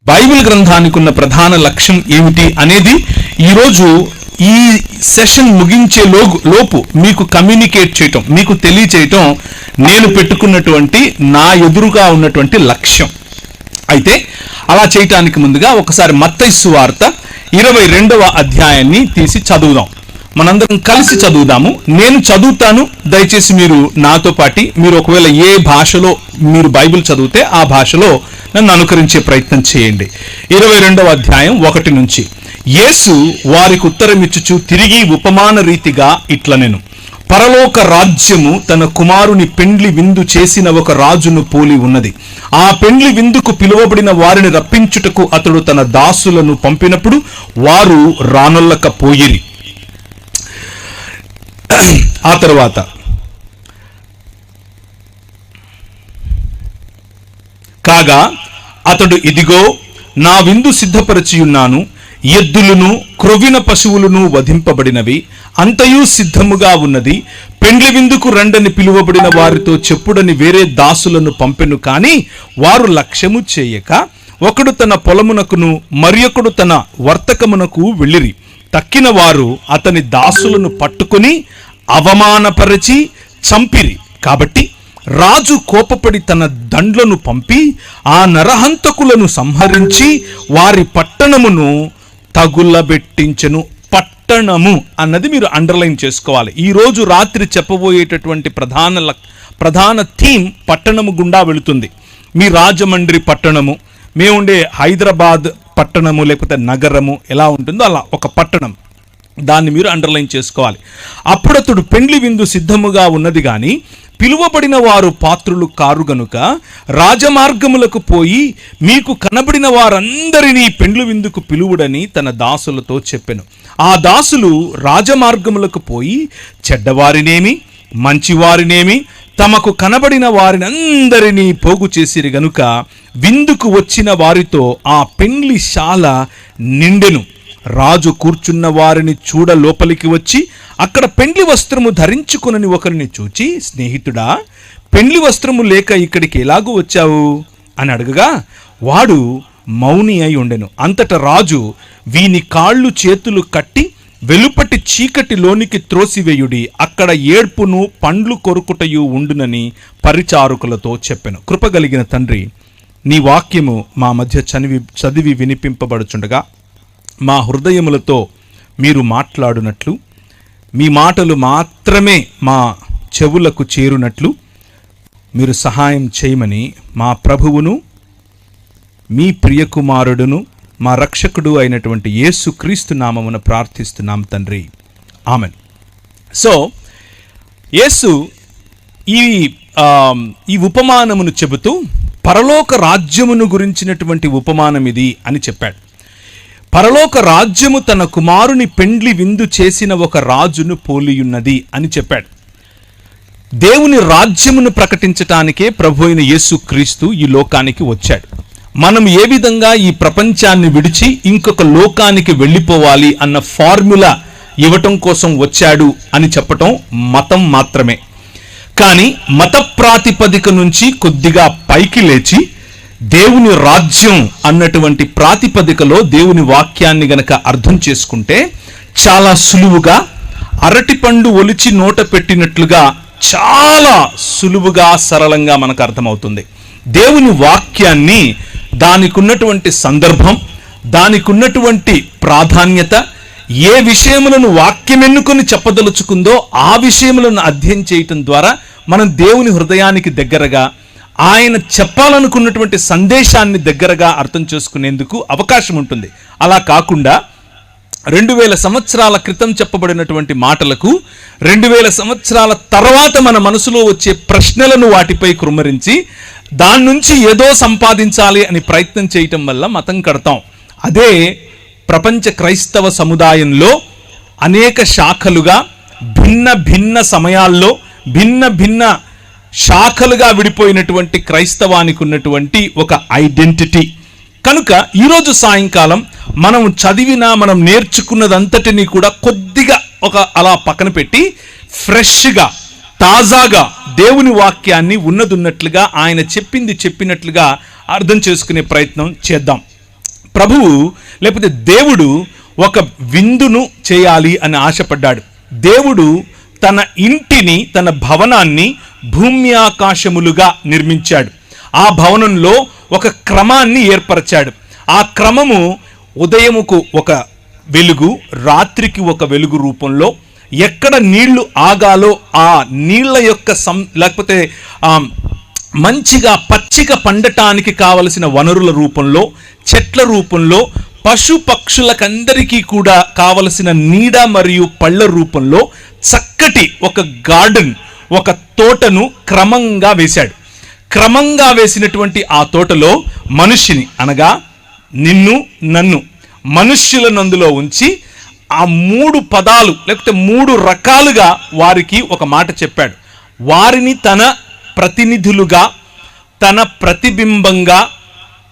Bible గ్రంథానికి ఉన్న ప్రధాన లక్ష్యం ఏమిటి అనేది ఈరోజు ఈ సెషన్ ముగించే లోపు మీకు కమ్యూనికేట్ చేయటం, మీకు తెలియచేయటం నేను పెట్టుకున్నటువంటి నా ఎదురుగా ఉన్నటువంటి లక్ష్యం. అయితే అలా చేయటానికి ముందుగా ఒకసారి మత్తయి సువార్త 22వ అధ్యాయాన్ని తీసి చదువుదాం. మనందరం కలిసి చదువుదాము. నేను చదువుతాను, దయచేసి మీరు నాతో పాటి మీరు ఒకవేళ ఏ భాషలో మీరు బైబిల్ చదివితే ఆ భాషలో నన్ను అనుకరించే ప్రయత్నం చేయండి. 22వ అధ్యాయం 1 నుంచి. యేసు వారికి ఉత్తరమిచ్చుచు తిరిగి ఉపమాన రీతిగా ఇట్లనెను, పరలోక రాజ్యము తన కుమారుని పెండ్లి విందు చేసిన ఒక రాజును పోలి ఉన్నది. ఆ పెండ్లి విందుకు పిలువబడిన వారిని రప్పించుటకు అతడు తన దాసులను పంపినప్పుడు వారు రానొల్లకపోయిరి. ఆ తరువాత కాగా అతడు, ఇదిగో నా విందు సిద్ధపరచియున్నాను, ఎద్దులను క్రొవ్విన పశువులను వధింపబడినవి, అంతయు సిద్ధముగా ఉన్నది. పెండ్లి విందుకు రండని పిలువబడిన వారితో చెప్పుడని వేరే దాసులను పంపెను. కానీ వారు లక్ష్యము చేయక ఒకడు తన పొలమునకును మరియొకడు తన వర్తకమునకు వెళ్ళిరి. తక్కిన వారు అతని దాసులను పట్టుకుని అవమానపరిచి చంపిరి. కాబట్టి రాజు కోపపడి తన దండ్లను పంపి ఆ నరహంతకులను సంహరించి వారి పట్టణమును తగులబెట్టించెను. పట్టణము అన్నది మీరు అండర్లైన్ చేసుకోవాలి. ఈరోజు రాత్రి చెప్పబోయేటటువంటి ప్రధాన థీమ్ పట్టణము గుండా వెళుతుంది. మీ రాజమండ్రి పట్టణము, మేముండే హైదరాబాద్ పట్టణము లేకపోతే నగరము ఎలా ఉంటుందో అలా ఒక పట్టణం, దాన్ని మీరు అండర్లైన్ చేసుకోవాలి. అప్పుడతడు పెండ్లి విందు సిద్ధముగా ఉన్నది గాని పిలువబడిన వారు పాత్రులు కారు గనుక రాజమార్గములకు పోయి మీకు కనబడిన వారందరినీ పెండ్లి విందుకు పిలువుడని తన దాసులతో చెప్పెను. ఆ దాసులు రాజమార్గములకు పోయి చెడ్డవారినేమి మంచివారినేమి తమకు కనబడిన వారినందరినీ పోగు చేసిరి గనుక విందుకు వచ్చిన వారితో ఆ పెండ్లి శాల నిండెను. రాజు కూర్చున్న వారిని చూడ లోపలికి వచ్చి అక్కడ పెండ్లి వస్త్రము ధరించుకొనని ఒకరిని చూచి, స్నేహితుడా, పెండ్లి వస్త్రము లేక ఇక్కడికి ఎలాగూ వచ్చావు అని అడగగా వాడు మౌని అయి ఉండెను. అంతట రాజు, వీని కాళ్ళు చేతులు కట్టి వెలుపటి చీకటిలోనికి త్రోసివేయుడి, అక్కడ ఏడ్పును పండ్లు కొరుకుటయు ఉండునని పరిచారకులతో చెప్పెను. కృపగలిగిన తండ్రి, నీ వాక్యము మా మధ్య చదివి వినిపింపబడుచుండగా మా హృదయములతో మీరు మాట్లాడునట్లు, మీ మాటలు మాత్రమే మా చెవులకు చేరునట్లు మీరు సహాయం చేయమని మా ప్రభువును మీ ప్రియకుమారుడును మా రక్షకుడు అయినటువంటి యేసు క్రీస్తు నామమున ప్రార్థిస్తున్నాం తండ్రి, ఆమెన్. సో యేసు ఈ ఉపమానమును చెబుతూ పరలోక రాజ్యమును గురించినటువంటి ఉపమానం ఇది అని చెప్పాడు. పరలోక రాజ్యము తన కుమారుని పెండ్లి విందు చేసిన ఒక రాజును పోలియున్నది అని చెప్పాడు. దేవుని రాజ్యమును ప్రకటించటానికే ప్రభు అయిన యేసు క్రీస్తు ఈ లోకానికి వచ్చాడు. మనం ఏ విధంగా ఈ ప్రపంచాన్ని విడిచి ఇంకొక లోకానికి వెళ్ళిపోవాలి అన్న ఫార్ములా ఇవ్వటం కోసం వచ్చాడు అని చెప్పటం మతం మాత్రమే. కానీ మత ప్రాతిపదిక నుంచి కొద్దిగా పైకి లేచి దేవుని రాజ్యం అన్నటువంటి ప్రాతిపదికలో దేవుని వాక్యాన్ని గనక అర్థం చేసుకుంటే చాలా సులువుగా, అరటిపండు ఒలిచి నోట పెట్టినట్లుగా చాలా సులువుగా సరళంగా మనకు అర్థమవుతుంది. దేవుని వాక్యాన్ని దానికి ఉన్నటువంటి సందర్భం, దానికి ఉన్నటువంటి ప్రాధాన్యత, ఏ విషయములను వాక్యం ఎన్నుకొని చెప్పదలుచుకుందో ఆ విషయములను అధ్యయనం చేయటం ద్వారా మనం దేవుని హృదయానికి దగ్గరగా, ఆయన చెప్పాలనుకున్నటువంటి సందేశాన్ని దగ్గరగా అర్థం చేసుకునేందుకు అవకాశం ఉంటుంది. అలా కాకుండా 2000 సంవత్సరాల క్రితం చెప్పబడినటువంటి మాటలకు 2000 సంవత్సరాల తర్వాత మన మనసులో వచ్చే ప్రశ్నలను వాటిపై కుమ్మరించి దాని నుంచి ఏదో సంపాదించాలి అని ప్రయత్నం చేయటం వల్ల మతం కడతాం. అదే ప్రపంచ క్రైస్తవ సముదాయంలో అనేక శాఖలుగా భిన్న భిన్న సమయాల్లో భిన్న శాఖలుగా విడిపోయినటువంటి క్రైస్తవానికి ఉన్నటువంటి ఒక ఐడెంటిటీ. కనుక ఈరోజు సాయంకాలం మనం చదివిన, మనం నేర్చుకున్నదంతటినీ కూడా కొద్దిగా అలా పక్కన పెట్టి ఫ్రెష్గా, తాజాగా దేవుని వాక్యాన్ని ఉన్నదున్నట్లుగా ఆయన చెప్పినట్లుగా అర్థం చేసుకునే ప్రయత్నం చేద్దాం. ప్రభువు లేకపోతే దేవుడు ఒక విందును చేయాలి అని ఆశపడ్డాడు. దేవుడు తన ఇంటిని, తన భవనాన్ని భూమి ఆకాశములుగా నిర్మించాడు. ఆ భవనంలో ఒక క్రమాన్ని ఏర్పరచాడు. ఆ క్రమము ఉదయముకు ఒక వెలుగు, రాత్రికి ఒక వెలుగు రూపంలో, ఎక్కడ నీళ్లు ఆగాలో ఆ నీళ్ల యొక్క లేకపోతే మంచిగా పచ్చిక పండటానికి కావలసిన వనరుల రూపంలో, చెట్ల రూపంలో, పశు పక్షులకందరికీ కూడా కావలసిన నీడ మరియు పళ్ళ రూపంలో చక్కటి ఒక గార్డెన్, ఒక తోటను క్రమంగా వేశాడు. క్రమంగా వేసినటువంటి ఆ తోటలో మనిషిని, అనగా నిన్ను నన్ను, మనుష్యులను అందులో ఉంచి ఆ 3 పదాలు లేకపోతే 3 రకాలుగా వారికి ఒక మాట చెప్పాడు. వారిని తన ప్రతినిధులుగా, తన ప్రతిబింబంగా,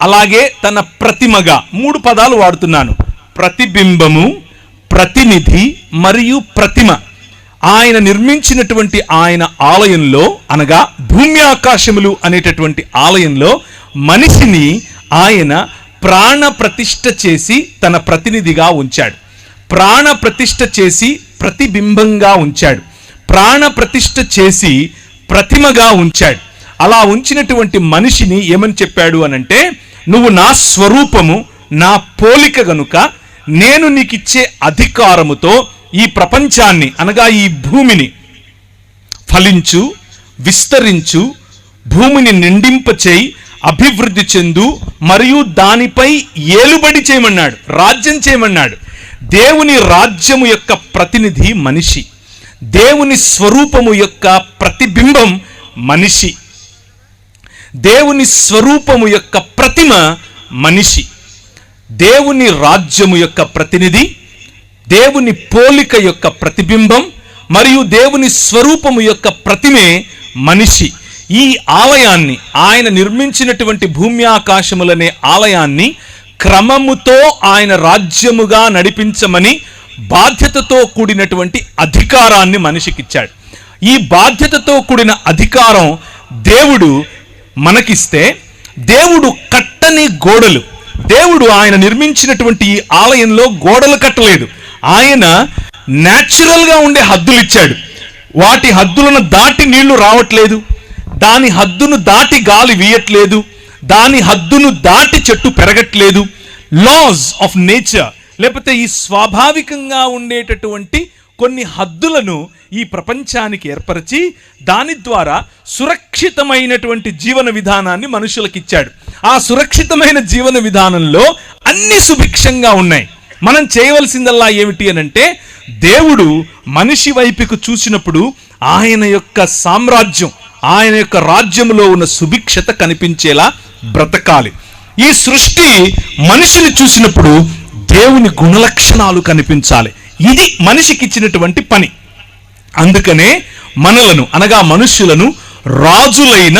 అలాగే తన ప్రతిమగా, 3 పదాలు వాడుతున్నాను. ప్రతిబింబము, ప్రతినిధి మరియు ప్రతిమ. ఆయన నిర్మించినటువంటి ఆయన ఆలయంలో, అనగా భూమి ఆకాశములు అనేటటువంటి ఆలయంలో మనిషిని ఆయన ప్రాణ ప్రతిష్ఠ చేసి తన ప్రతినిధిగా ఉంచాడు. ప్రాణ ప్రతిష్ఠ చేసి ప్రతిబింబంగా ఉంచాడు. ప్రాణ ప్రతిష్ఠ చేసి ప్రతిమగా ఉంచాడు. అలా ఉంచినటువంటి మనిషిని ఏమని చెప్పాడు అనంటే, నువ్వు నా స్వరూపము, నా పోలిక గనుక నేను నీకిచ్చే అధికారముతో ఈ ప్రపంచాన్ని, అనగా ఈ భూమిని ఫలించు, విస్తరించు, భూమిని నిండింపచేయి, అభివృద్ధి చెందు, మరియు దానిపై ఏలుబడి చేయమన్నాడు, రాజ్యం చేయమన్నాడు. దేవుని రాజ్యము యొక్క ప్రతినిధి మనిషి, దేవుని స్వరూపము యొక్క ప్రతిబింబం మనిషి, దేవుని స్వరూపము యొక్క ప్రతిమ మనిషి. దేవుని రాజ్యము యొక్క ప్రతినిధి, దేవుని పోలిక యొక్క ప్రతిబింబం మరియు దేవుని స్వరూపము యొక్క ప్రతిమే మనిషి. ఈ ఆలయాన్ని, ఆయన నిర్మించినటువంటి భూమి ఆకాశములనే ఆలయాన్ని క్రమముతో ఆయన రాజ్యముగా నడిపించమని బాధ్యతతో కూడినటువంటి అధికారాన్ని మనిషికిచ్చాడు. ఈ బాధ్యతతో కూడిన అధికారం దేవుడు మనకిస్తే, దేవుడు కట్టని గోడలు, దేవుడు ఆయన నిర్మించినటువంటి ఈ ఆలయంలో గోడలు కట్టలేదు. ఆయన న్యాచురల్గా ఉండే హద్దులు ఇచ్చాడు. వాటి హద్దులను దాటి నీళ్లు రావట్లేదు, దాని హద్దును దాటి గాలి వీయట్లేదు, దాని హద్దును దాటి చెట్టు పెరగట్లేదు. లాస్ ఆఫ్ నేచర్, లేకపోతే ఈ స్వాభావికంగా ఉండేటటువంటి కొన్ని హద్దులను ఈ ప్రపంచానికి ఏర్పరిచి దాని ద్వారా సురక్షితమైనటువంటి జీవన విధానాన్ని మనుషులకు ఇచ్చాడు. ఆ సురక్షితమైన జీవన విధానంలో అన్ని సుభిక్షంగా ఉన్నాయి. మనం చేయవలసిందల్లా ఏమిటి అనంటే, దేవుడు మనిషి వైపుకు చూసినప్పుడు ఆయన యొక్క సామ్రాజ్యం, ఆయన యొక్క రాజ్యంలో ఉన్న సుభిక్షత కనిపించేలా బ్రతకాలి. ఈ సృష్టి మనిషిని చూసినప్పుడు దేవుని గుణలక్షణాలు కనిపించాలి. ఇది మనిషికి ఇచ్చినటువంటి పని. అందుకనే మనలను, అనగా మనుష్యులను రాజులైన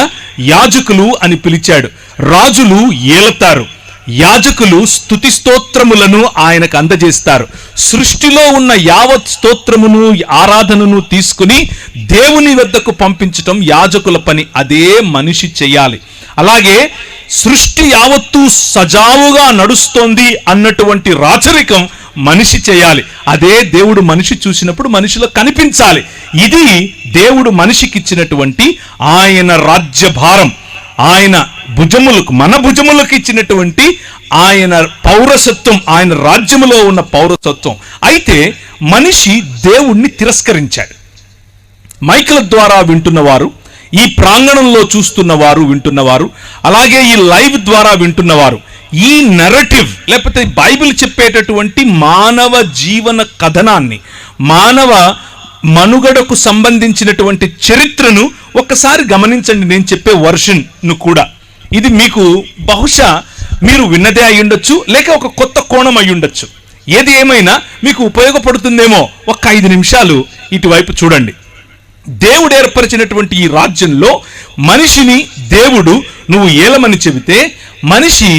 యాజకులు అని పిలిచాడు. రాజులు ఏలతారు, యాజకులు స్తుతి స్తోత్రములను ఆయనకు అందజేస్తారు. సృష్టిలో ఉన్న యావత్ స్తోత్రమును, ఆరాధనను తీసుకుని దేవుని వద్దకు పంపించటం యాజకుల పని. అదే మనిషి చేయాలి. అలాగే సృష్టి యావత్తు సజావుగా నడుస్తోంది అన్నటువంటి రాచరికం మనిషి చేయాలి. అదే దేవుడు మనిషి చూసినప్పుడు మనిషిలో కనిపించాలి. ఇది దేవుడు మనిషికి ఇచ్చినటువంటి ఆయన రాజ్యభారం, ఆయన భుజములకు, మన భుజములకు ఇచ్చినటువంటి ఆయన పౌరసత్వం, ఆయన రాజ్యములో ఉన్న పౌరసత్వం. అయితే మనిషి దేవుణ్ణి తిరస్కరించాడు. మైకుల ద్వారా వింటున్నవారు, ఈ ప్రాంగణంలో చూస్తున్నవారు, వింటున్నవారు, అలాగే ఈ లైవ్ ద్వారా వింటున్నవారు, ఈ నెరేటివ్ లేకపోతే బైబిల్ చెప్పేటటువంటి మానవ జీవన కథనాన్ని, మానవ మనుగడకు సంబంధించినటువంటి చరిత్రను ఒక్కసారి గమనించండి. నేను చెప్పే వర్షన్ను కూడా, ఇది మీకు బహుశా మీరు విన్నదే అయి ఉండొచ్చు, లేక ఒక కొత్త కోణం అయి ఉండొచ్చు. ఏది ఏమైనా మీకు ఉపయోగపడుతుందేమో. ఒక్క 5 నిమిషాలు ఇటువైపు చూడండి. దేవుడు ఏర్పరిచినటువంటి ఈ రాజ్యంలో మనిషిని దేవుడు నువ్వు ఏలమని చెబితే, మనిషి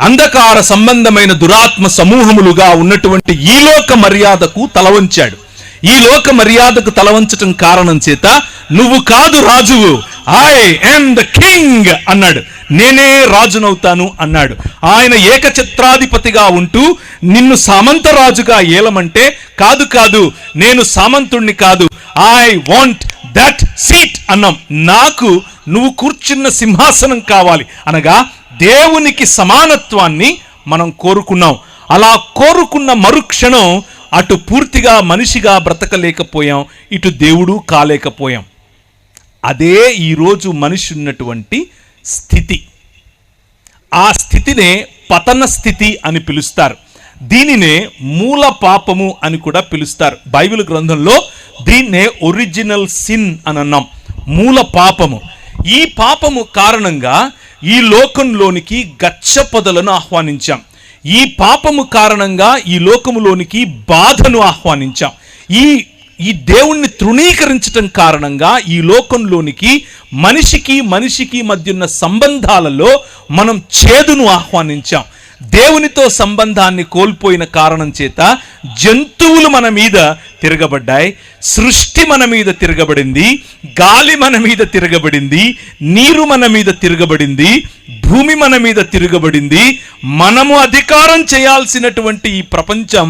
అంధకార సంబంధమైన దురాత్మ సమూహములుగా ఉన్నటువంటి ఈ లోక మర్యాదకు తల వంచాడు. ఈ లోక మర్యాదకు తలవంచటం కారణం చేత నువ్వు కాదు రాజువు, ఐ యామ్ ద కింగ్ అన్నాడు. నేనే రాజునవుతాను అన్నాడు. ఆయన ఏకఛత్రాధిపతిగా ఉంటూ నిన్ను సామంతరాజుగా ఏలమంటే కాదు కాదు, నేను సామంతుణ్ణి కాదు, ఐ వాంట్ దట్ సీట్ అన్నాం. నాకు నువ్వు కూర్చున్న సింహాసనం కావాలి అనగా దేవునికి సమానత్వాన్ని మనం కోరుకున్నాం. అలా కోరుకున్న మరుక్షణం అటు పూర్తిగా మనిషిగా బ్రతకలేకపోయాం, ఇటు దేవుడు కాలేకపోయాం. అదే ఈరోజు మనిషి ఉన్నటువంటి స్థితి. ఆ స్థితినే పతన స్థితి అని పిలుస్తారు. దీనినే మూల పాపము అని కూడా పిలుస్తారు. బైబిల్ గ్రంథంలో దీన్నే ఒరిజినల్ సిన్ అని అన్నాం, మూల పాపము. ఈ పాపము కారణంగా ఈ లోకంలోనికి గచ్చపొదలను ఆహ్వానించాం. ఈ పాపము కారణంగా ఈ లోకములోనికి బాధను ఆహ్వానించాం. ఈ దేవుణ్ణి తృణీకరించటం కారణంగా ఈ లోకంలోనికి మనిషికి మధ్య ఉన్న సంబంధాలలో మనం చేదును ఆహ్వానించాం. దేవునితో సంబంధాన్ని కోల్పోయిన కారణం చేత జంతువులు మన మీద తిరగబడ్డాయి, సృష్టి మన మీద తిరగబడింది, గాలి మన మీద తిరగబడింది, నీరు మన మీద తిరగబడింది, భూమి మన మీద తిరగబడింది. మనము అధికారం చేయాల్సినటువంటి ఈ ప్రపంచం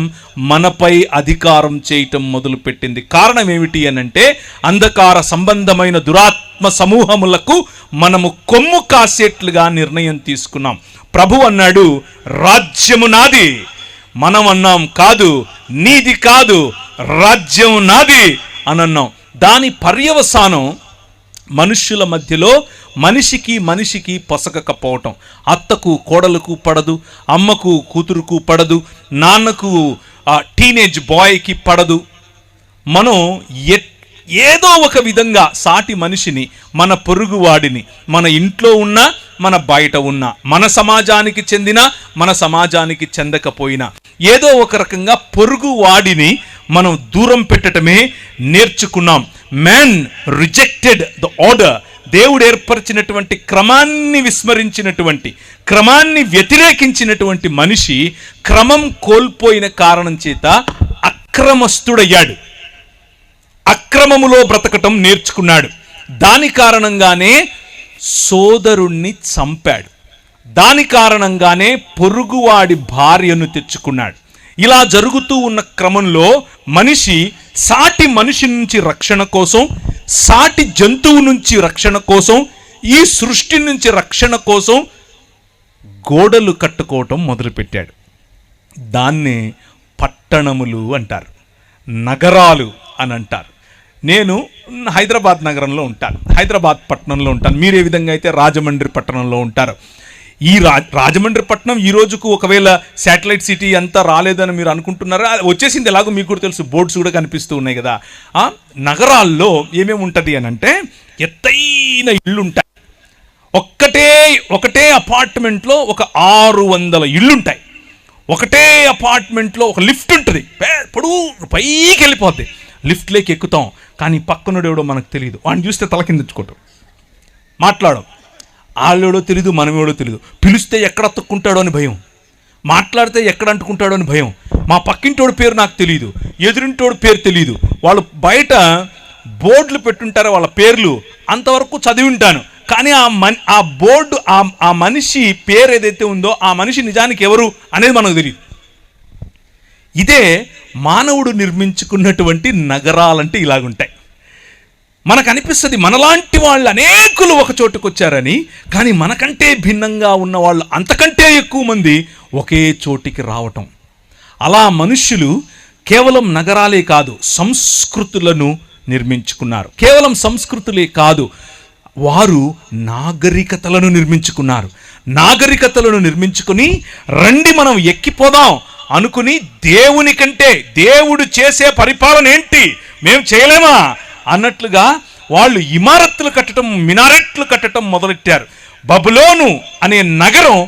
మనపై అధికారం చేయటం మొదలుపెట్టింది. కారణం ఏమిటి అనంటే అంధకార సంబంధమైన దురాత్మ సమూహములకు మనము కొమ్ము కాసేట్లుగా నిర్ణయం తీసుకున్నాం. ప్రభు అన్నాడు, రాజ్యము నాది. మనం అన్నాం, కాదు, నీది కాదు, రాజ్యం నాది అని అన్నాం. దాని పర్యవసానం మనుష్యుల మధ్యలో మనిషికి పొసగకపోవటం. అత్తకు కోడలకు పడదు, అమ్మకు కూతురుకు పడదు, నాన్నకు టీనేజ్ బాయ్కి పడదు. మనం ఏదో ఒక విధంగా సాటి మనిషిని, మన పొరుగువాడిని, మన ఇంట్లో ఉన్నా మన బయట ఉన్నా, మన సమాజానికి చెందిన మన సమాజానికి చెందకపోయినా ఏదో ఒక రకంగా పొరుగువాడిని మనం దూరం పెట్టడమే నేర్చుకున్నాం. Man rejected the order. దేవుడు ఏర్పరిచినటువంటి క్రమాన్ని విస్మరించినటువంటి, క్రమాన్ని వ్యతిరేకించినటువంటి మనిషి క్రమం కోల్పోయిన కారణం చేత అక్రమస్తుడయ్యాడు, అక్రమములో బ్రతకటం నేర్చుకున్నాడు. దాని కారణంగానే సోదరుణ్ణి చంపాడు, దాని కారణంగానే పొరుగువాడి భార్యను తెచ్చుకున్నాడు. ఇలా జరుగుతూ ఉన్న క్రమంలో మనిషి సాటి మనిషి నుంచి రక్షణ కోసం, సాటి జంతువు నుంచి రక్షణ కోసం, ఈ సృష్టి నుంచి రక్షణ కోసం గోడలు కట్టుకోవటం మొదలుపెట్టాడు. దాన్నే పట్టణములు అంటారు, నగరాలు అని అంటారు. నేను హైదరాబాద్ నగరంలో ఉంటాను, హైదరాబాద్ పట్టణంలో ఉంటాను. మీరు ఏ విధంగా అయితే రాజమండ్రి పట్టణంలో ఉంటారు. ఈ రాజమండ్రి పట్టణం ఈ రోజుకు ఒకవేళ శాటిలైట్ సిటీ అంతా రాలేదని మీరు అనుకుంటున్నారా? వచ్చేసింది, ఎలాగో మీకు కూడా తెలుసు, బోర్డ్స్ కూడా కనిపిస్తూ ఉన్నాయి కదా. నగరాల్లో ఏమేమి ఉంటుంది అని అంటే ఎత్తైన ఇళ్ళు ఉంటాయి. ఒకటే అపార్ట్మెంట్లో ఒక 600 ఇళ్ళుంటాయి. ఒకటే అపార్ట్మెంట్లో ఒక లిఫ్ట్ ఉంటుంది, పొడుగు పైకి వెళ్ళిపోద్ది. లిఫ్ట్లోకి ఎక్కుతాం, కానీ పక్కనుడు ఎవడో మనకు తెలియదు. వాడిని చూస్తే తల కిందించుకోవటం, మాట్లాడడం, వాళ్ళెవడో తెలీదు, మనమేవడో తెలీదు. పిలిస్తే ఎక్కడ తొక్కుంటాడో అని భయం, మాట్లాడితే ఎక్కడ అంటుకుంటాడో అని భయం. మా పక్కింటోడి పేరు నాకు తెలియదు, ఎదురింటోడి పేరు తెలియదు. వాళ్ళు బయట బోర్డులు పెట్టుంటారో వాళ్ళ పేర్లు అంతవరకు చదివి ఉంటాను, కానీ ఆ బోర్డు ఆ మనిషి పేరు ఏదైతే ఉందో ఆ మనిషి నిజానికి ఎవరు అనేది మనకు తెలియదు. ఇదే మానవుడు నిర్మించుకున్నటువంటి నగరాలంటే ఇలాగుంటాయి. మనకు అనిపిస్తుంది మనలాంటి వాళ్ళు అనేకులు ఒక చోటుకు వచ్చారని, కానీ మనకంటే భిన్నంగా ఉన్న వాళ్ళు అంతకంటే ఎక్కువ మంది ఒకే చోటికి రావటం. అలా మనుష్యులు కేవలం నగరాలే కాదు, సంస్కృతులను నిర్మించుకున్నారు. కేవలం సంస్కృతులే కాదు, వారు నాగరికతలను నిర్మించుకున్నారు. నాగరికతలను నిర్మించుకుని రండి మనం ఎక్కిపోదాం అనుకుని దేవుని కంటే దేవుడు చేసే పరిపాలన ఏంటి మేము చేయలేమా అన్నట్లుగా వాళ్ళు ఇమారత్తులు కట్టడం, మినారెట్లు కట్టడం మొదలెట్టారు. బబులోను అనే నగరం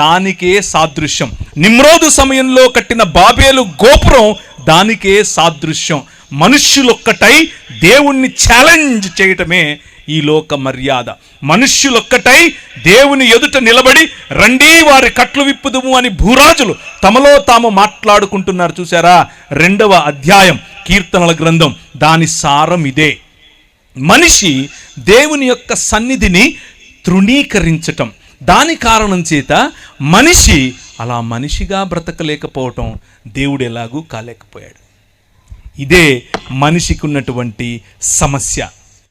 దానికే సాదృశ్యం. నిమ్రోదు సమయంలో కట్టిన బాబేలు గోపురం దానికే సాదృశ్యం. మనుష్యులొక్కటై దేవుణ్ణి ఛాలెంజ్ చేయటమే ఈ లోక మర్యాద. మనుష్యులొక్కటై దేవుని ఎదుట నిలబడి రండి వారి కట్లు విప్పుదుము అని భూరాజులు తమలో తాము మాట్లాడుకుంటున్నారు. చూసారా? 2వ అధ్యాయం కీర్తనల గ్రంథం దాని సారం ఇదే. మనిషి దేవుని యొక్క సన్నిధిని తృణీకరించటం, దాని కారణం చేత మనిషి అలా మనిషిగా బ్రతకలేకపోవటం, దేవుడు ఎలాగూ కాలేకపోయాడు. ఇదే మనిషికి ఉన్నటువంటి సమస్య.